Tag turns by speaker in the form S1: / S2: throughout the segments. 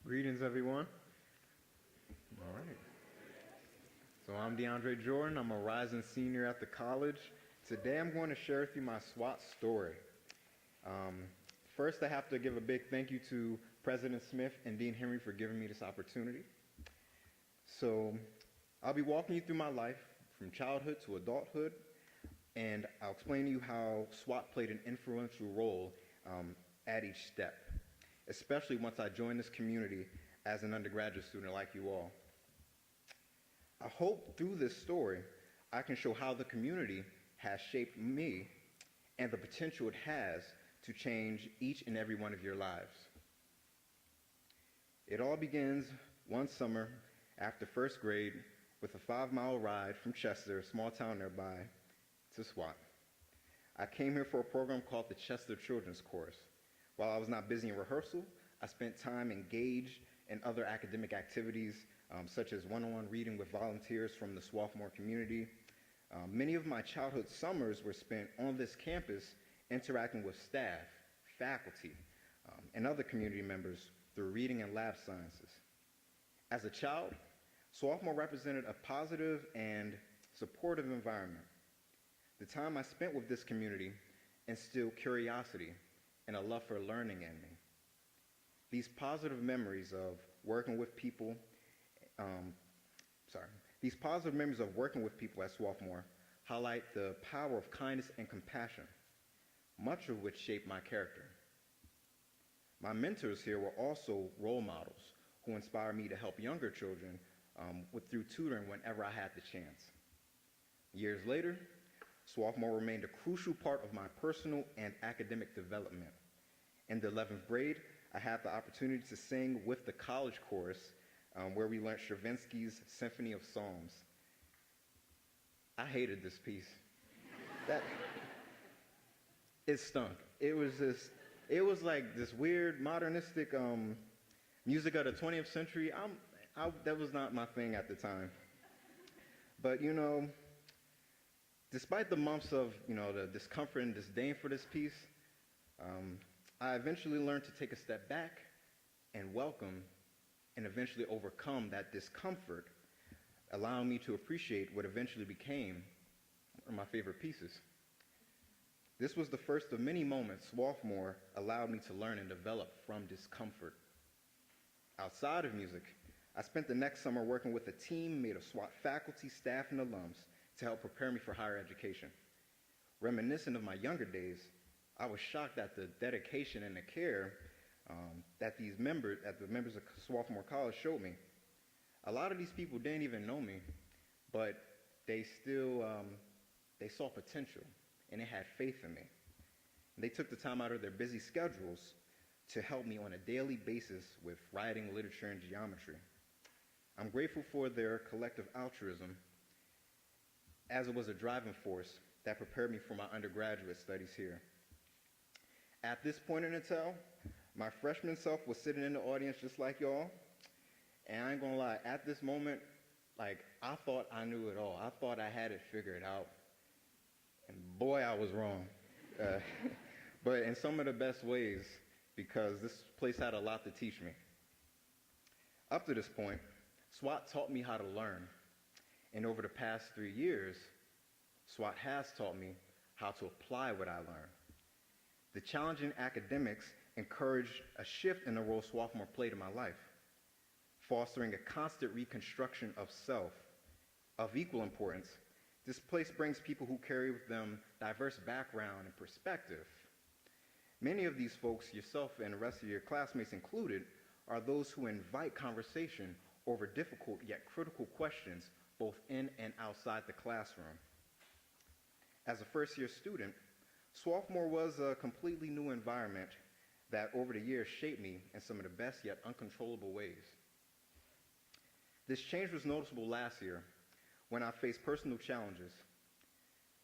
S1: Greetings, everyone. All right. So I'm Deondre Jordan. I'm a rising senior at the college. Today I'm going to share with you my SWAT story. Um, First, I have to give a big thank you to President Smith and Dean Henry for giving me this opportunity. So I'll be walking you through my life from childhood to adulthood, and I'll explain to you how SWAT played an influential role at each step, especially once I joined this community as an undergraduate student like you all. I hope through this story I can show how the community has shaped me and the potential it has to change each and every one of your lives. It all begins one summer after first grade with a 5-mile ride from Chester, a small town nearby, to SWAT. I came here for a program called the Chester Children's Chorus. While I was not busy in rehearsal, I spent time engaged in other academic activities, such as one-on-one reading with volunteers from the Swarthmore community. Many of my childhood summers were spent on this campus interacting with staff, faculty, and other community members through reading and lab sciences. As a child, Swarthmore represented a positive and supportive environment. The time I spent with this community instilled curiosity and a love for learning in me. These positive memories of working with people, these positive memories of working with people at Swarthmore highlight the power of kindness and compassion, much of which shaped my character. My mentors here were also role models who inspired me to help younger children through tutoring whenever I had the chance. Years later, Swarthmore remained a crucial part of my personal and academic development. In the 11th grade, I had the opportunity to sing with the college chorus where we learned Stravinsky's Symphony of Psalms. I hated this piece. That it stunk. It was like this weird modernistic music of the 20th century. That was not my thing at the time. But despite the months of the discomfort and disdain for this piece, I eventually learned to take a step back and welcome and eventually overcome that discomfort, allowing me to appreciate what eventually became one of my favorite pieces. This was the first of many moments Swarthmore allowed me to learn and develop from discomfort. Outside of music, I spent the next summer working with a team made of SWAT faculty, staff, and alums to help prepare me for higher education. Reminiscent of my younger days, I was shocked at the dedication and the care that the members of Swarthmore College showed me. A lot of these people didn't even know me, but they still they saw potential and they had faith in me. And they took the time out of their busy schedules to help me on a daily basis with writing, literature, and geometry. I'm grateful for their collective altruism, as it was a driving force that prepared me for my undergraduate studies here. At this point in the tale, my freshman self was sitting in the audience just like y'all, and I ain't gonna lie, at this moment, I thought I knew it all. I thought I had it figured out, and boy, I was wrong. But in some of the best ways, because this place had a lot to teach me. Up to this point, SWAT taught me how to learn, and over the past 3 years, SWAT has taught me how to apply what I learned. The challenging academics encouraged a shift in the role Swarthmore played in my life, fostering a constant reconstruction of self. Of equal importance, this place brings people who carry with them diverse background and perspective. Many of these folks, yourself and the rest of your classmates included, are those who invite conversation over difficult yet critical questions both in and outside the classroom. As a first-year student, Swarthmore was a completely new environment that over the years shaped me in some of the best yet uncontrollable ways. This change was noticeable last year when I faced personal challenges.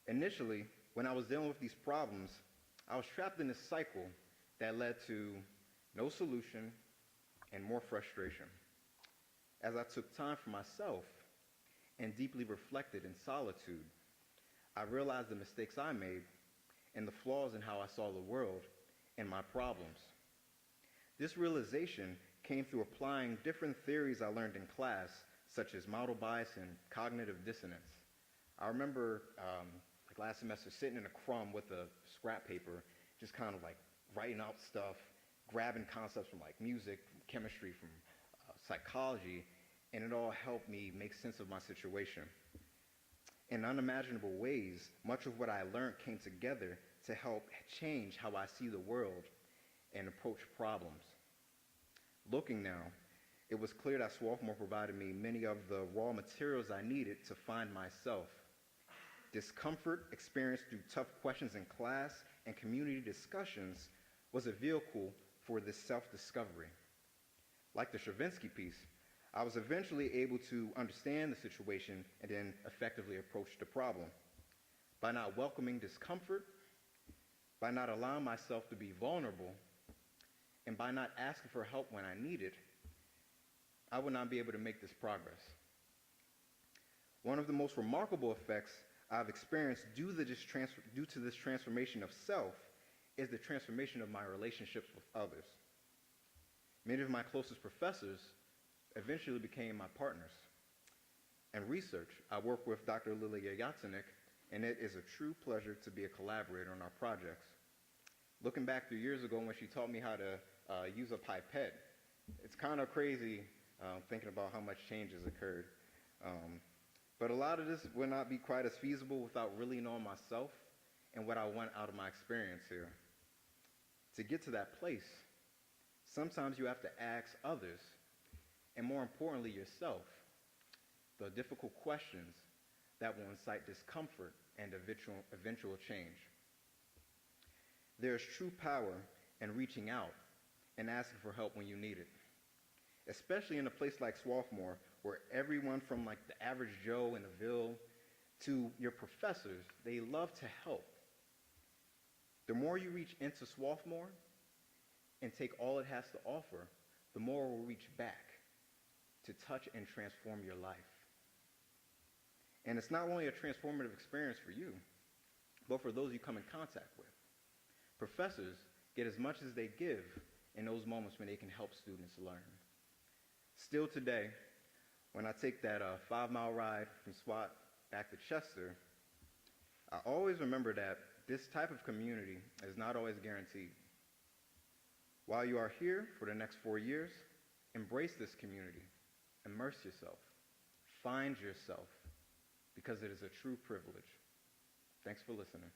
S1: Initially, when I was dealing with these problems, I was trapped in this cycle that led to no solution and more frustration. As I took time for myself and deeply reflected in solitude, I realized the mistakes I made and the flaws in how I saw the world and my problems. This realization came through applying different theories I learned in class, such as model bias and cognitive dissonance. I remember like last semester sitting in a crumb with a scrap paper, just kind of like writing out stuff, grabbing concepts from like music, from chemistry, from psychology, and it all helped me make sense of my situation. In unimaginable ways, much of what I learned came together to help change how I see the world and approach problems. Looking now, it was clear that Swarthmore provided me many of the raw materials I needed to find myself. Discomfort experienced through tough questions in class and community discussions was a vehicle for this self-discovery. Like the Stravinsky piece, I was eventually able to understand the situation and then effectively approach the problem. By not welcoming discomfort, by not allowing myself to be vulnerable, and by not asking for help when I need it, I would not be able to make this progress. One of the most remarkable effects I've experienced due to this transformation of self is the transformation of my relationships with others. Many of my closest professors eventually became my partners. In research, I work with Dr. Lilia Yatsenik, and it is a true pleasure to be a collaborator on our projects. Looking back 3 years ago when she taught me how to use a pipette, it's kind of crazy thinking about how much change has occurred. But a lot of this would not be quite as feasible without really knowing myself and what I want out of my experience here. To get to that place, sometimes you have to ask others, and more importantly yourself, the difficult questions that will incite discomfort and eventual change. There is true power in reaching out and asking for help when you need it, especially in a place like Swarthmore, where everyone from like the average Joe in the Ville to your professors, they love to help. The more you reach into Swarthmore and take all it has to offer, the more it will reach back to touch and transform your life. And it's not only a transformative experience for you, but for those you come in contact with. Professors get as much as they give in those moments when they can help students learn. Still today, when I take that 5-mile ride from SWAT back to Chester, I always remember that this type of community is not always guaranteed. While you are here for the next 4 years, embrace this community, immerse yourself, find yourself, because it is a true privilege. Thanks for listening.